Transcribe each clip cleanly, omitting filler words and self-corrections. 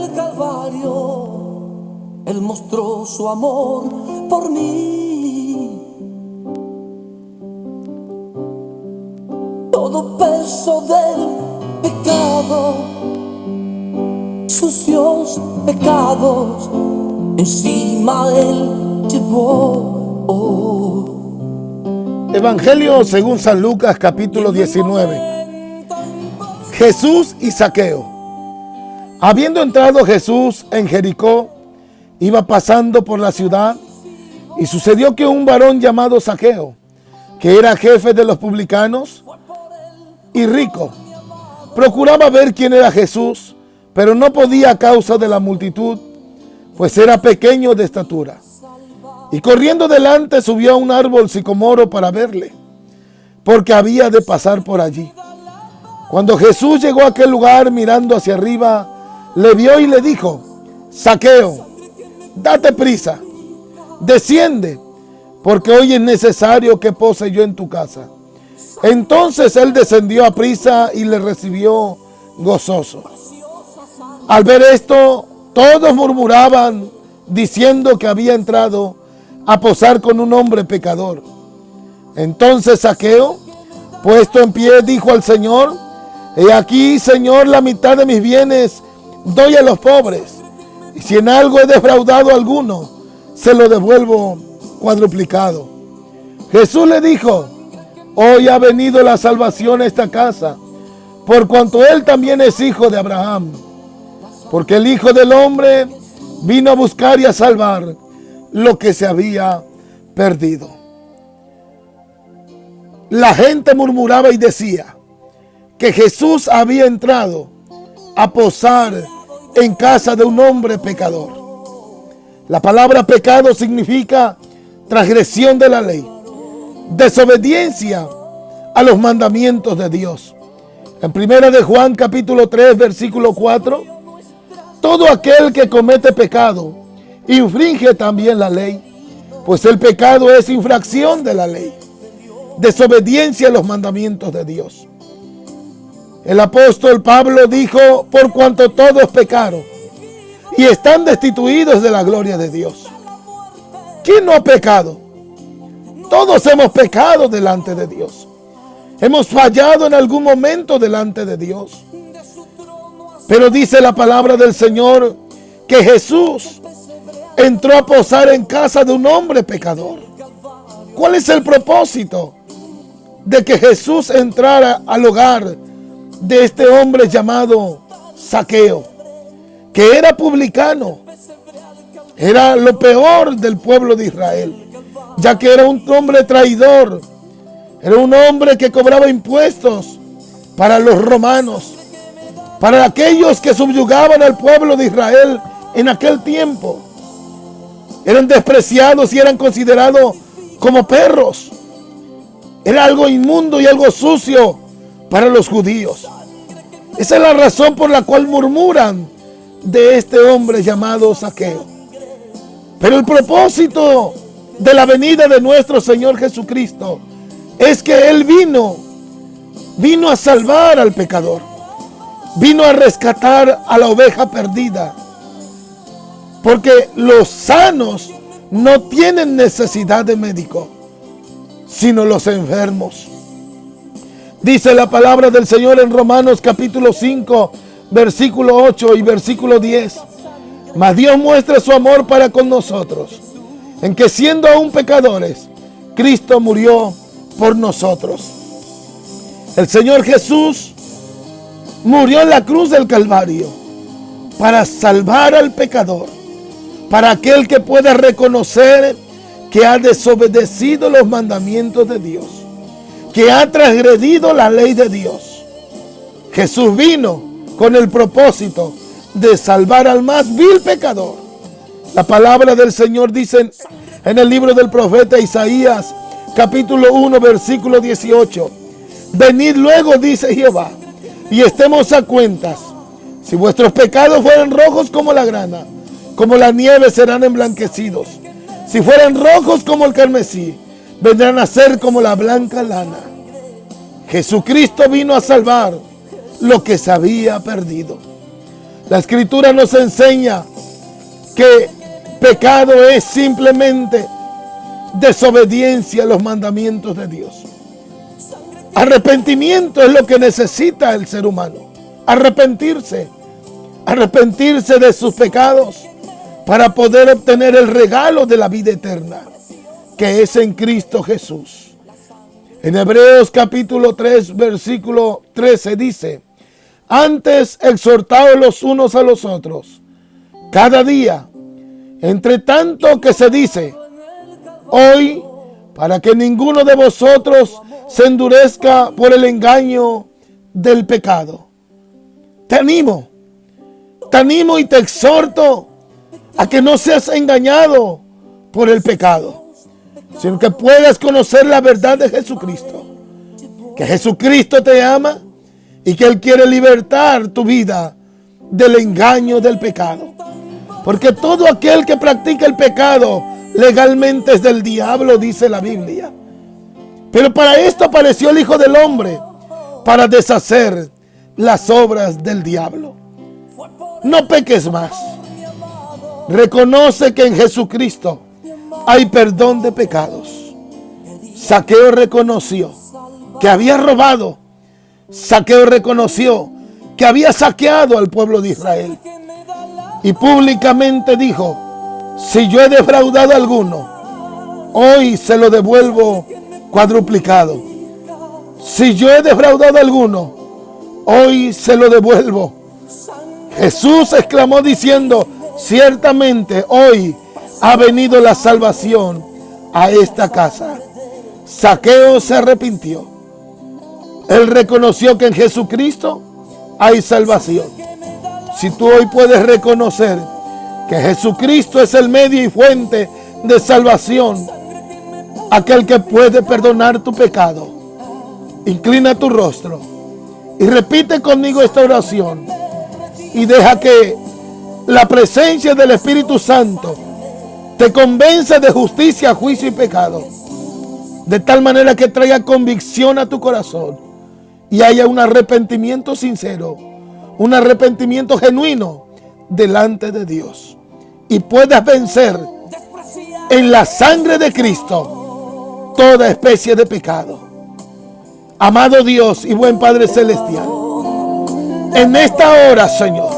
el Calvario, Él mostró su amor por mí. Todo peso del pecado, sucios pecados, encima Él llevó. Evangelio según San Lucas, capítulo 19. Jesús y Zaqueo. Habiendo entrado Jesús en Jericó, iba pasando por la ciudad, y sucedió que un varón llamado Zaqueo, que era jefe de los publicanos y rico, procuraba ver quién era Jesús, pero no podía a causa de la multitud, pues era pequeño de estatura. Y corriendo delante subió a un árbol sicomoro para verle, porque había de pasar por allí. Cuando Jesús llegó a aquel lugar, mirando hacia arriba, le vio y le dijo: Zaqueo, date prisa, desciende, porque hoy es necesario que pose yo en tu casa. Entonces él descendió a prisa y le recibió gozoso. Al ver esto, todos murmuraban, diciendo que había entrado a posar con un hombre pecador. Entonces Zaqueo, puesto en pie, dijo al Señor: He aquí, Señor, la mitad de mis bienes doy a los pobres, y si en algo he defraudado a alguno, se lo devuelvo cuadruplicado. Jesús le dijo: Hoy ha venido la salvación a esta casa, por cuanto él también es hijo de Abraham, porque el Hijo del Hombre vino a buscar y a salvar lo que se había perdido. La gente murmuraba y decía que Jesús había entrado a posar en casa de un hombre pecador. La palabra pecado significa transgresión de la ley, desobediencia a los mandamientos de Dios. En 1 de Juan capítulo 3 versículo 4, todo aquel que comete pecado infringe también la ley, pues el pecado es infracción de la ley, desobediencia a los mandamientos de Dios. El apóstol Pablo dijo: por cuanto todos pecaron y están destituidos de la gloria de Dios. ¿Quién no ha pecado? Todos hemos pecado delante de Dios. Hemos fallado en algún momento delante de Dios. Pero dice la palabra del Señor que Jesús entró a posar en casa de un hombre pecador. ¿Cuál es el propósito de que Jesús entrara al hogar de este hombre llamado Zaqueo, que era publicano? Era lo peor del pueblo de Israel, ya que era un hombre traidor, era un hombre que cobraba impuestos para los romanos, para aquellos que subyugaban al pueblo de Israel en aquel tiempo. Eran despreciados y eran considerados como perros. Era algo inmundo y algo sucio para los judíos. Esa es la razón por la cual murmuran de este hombre llamado Zaqueo. Pero el propósito de la venida de nuestro Señor Jesucristo es que Él vino a salvar al pecador, vino a rescatar a la oveja perdida, porque los sanos no tienen necesidad de médico, sino los enfermos. Dice la palabra del Señor en Romanos capítulo 5, versículo 8 y versículo 10. Mas Dios muestra su amor para con nosotros, en que siendo aún pecadores, Cristo murió por nosotros. El Señor Jesús murió en la cruz del Calvario para salvar al pecador, para aquel que pueda reconocer que ha desobedecido los mandamientos de Dios, que ha transgredido la ley de Dios. Jesús vino con el propósito de salvar al más vil pecador. La palabra del Señor dice en el libro del profeta Isaías, capítulo 1, versículo 18: Venid luego, dice Jehová, y estemos a cuentas. Si vuestros pecados fueran rojos como la grana, como la nieve serán emblanquecidos. Si fueran rojos como el carmesí, vendrán a ser como la blanca lana. Jesucristo vino a salvar lo que se había perdido. La Escritura nos enseña que pecado es simplemente desobediencia a los mandamientos de Dios. Arrepentimiento es lo que necesita el ser humano. Arrepentirse de sus pecados para poder obtener el regalo de la vida eterna, que es en Cristo Jesús. En Hebreos capítulo 3, versículo 13 dice: antes exhortaos los unos a los otros, cada día, entre tanto que se dice hoy, para que ninguno de vosotros se endurezca por el engaño del pecado. Te animo y te exhorto a que no seas engañado por el pecado, sino que puedas conocer la verdad de Jesucristo, que Jesucristo te ama y que Él quiere libertar tu vida del engaño del pecado. Porque todo aquel que practica el pecado legalmente es del diablo, dice la Biblia. Pero para esto apareció el Hijo del Hombre, para deshacer las obras del diablo. No peques más. Reconoce que en Jesucristo hay perdón de pecados. Zaqueo reconoció que había robado. Zaqueo reconoció que había saqueado al pueblo de Israel. Y públicamente dijo: si yo he defraudado a alguno, hoy se lo devuelvo cuadruplicado. Si yo he defraudado a alguno, hoy se lo devuelvo. Jesús exclamó diciendo: ciertamente hoy ha venido la salvación a esta casa. Zaqueo se arrepintió. Él reconoció que en Jesucristo hay salvación. Si tú hoy puedes reconocer que Jesucristo es el medio y fuente de salvación, aquel que puede perdonar tu pecado, inclina tu rostro y repite conmigo esta oración y deja que la presencia del Espíritu Santo te convenza de justicia, juicio y pecado, de tal manera que traiga convicción a tu corazón y haya un arrepentimiento sincero, un arrepentimiento genuino delante de Dios, y puedas vencer en la sangre de Cristo toda especie de pecado. Amado Dios y buen Padre Celestial, en esta hora, Señor,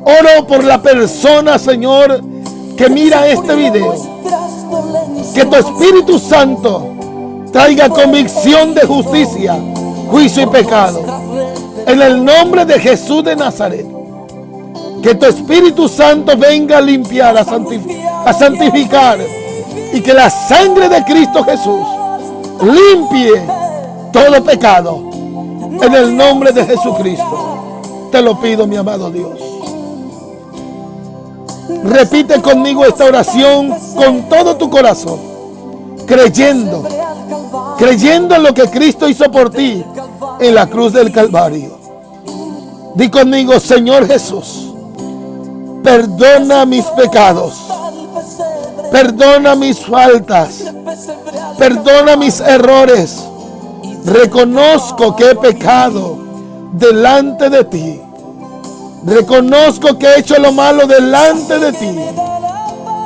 oro por la persona, Señor, que mira este video. Que tu Espíritu Santo traiga convicción de justicia, juicio y pecado. En el nombre de Jesús de Nazaret. Que tu Espíritu Santo venga a limpiar, a santificar. Y que la sangre de Cristo Jesús limpie todo pecado. En el nombre de Jesucristo. Te lo pido, mi amado Dios. Repite conmigo esta oración con todo tu corazón, creyendo en lo que Cristo hizo por ti en la cruz del Calvario. Di conmigo: Señor Jesús, perdona mis pecados, perdona mis faltas, perdona mis errores. Reconozco que he pecado delante de ti. Reconozco que he hecho lo malo delante de ti.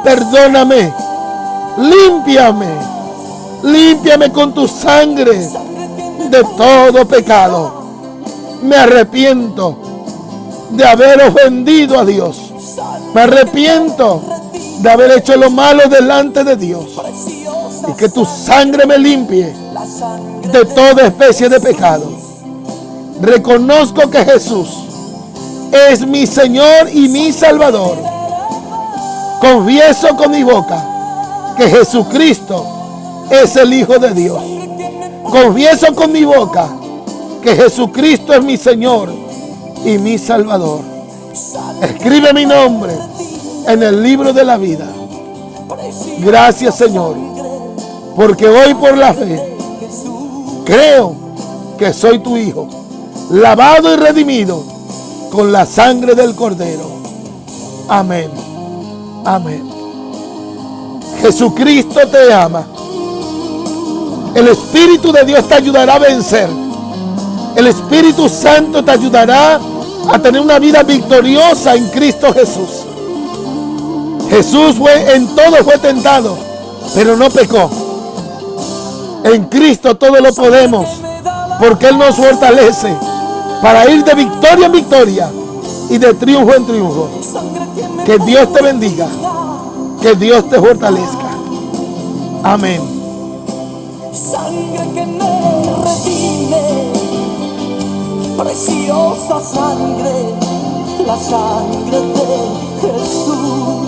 Perdóname. Límpiame con tu sangre de todo pecado. Me arrepiento de haber ofendido a Dios. Me arrepiento de haber hecho lo malo delante de Dios. Y que tu sangre me limpie de toda especie de pecado. Reconozco que Jesús es mi Señor y mi Salvador. Confieso con mi boca que Jesucristo es el Hijo de Dios. Confieso con mi boca que Jesucristo es mi Señor y mi Salvador. Escribe mi nombre en el libro de la vida. Gracias, Señor, porque hoy por la fe creo que soy tu Hijo, lavado y redimido con la sangre del Cordero. Amén. Amén. Jesucristo te ama. El Espíritu de Dios te ayudará a vencer. El Espíritu Santo te ayudará a tener una vida victoriosa en Cristo Jesús. Jesús en todo fue tentado, pero no pecó. En Cristo todo lo podemos, porque Él nos fortalece para ir de victoria en victoria y de triunfo en triunfo. Que Dios te bendiga, que Dios te fortalezca. Amén. Sangre que me redime, preciosa sangre, la sangre de Jesús.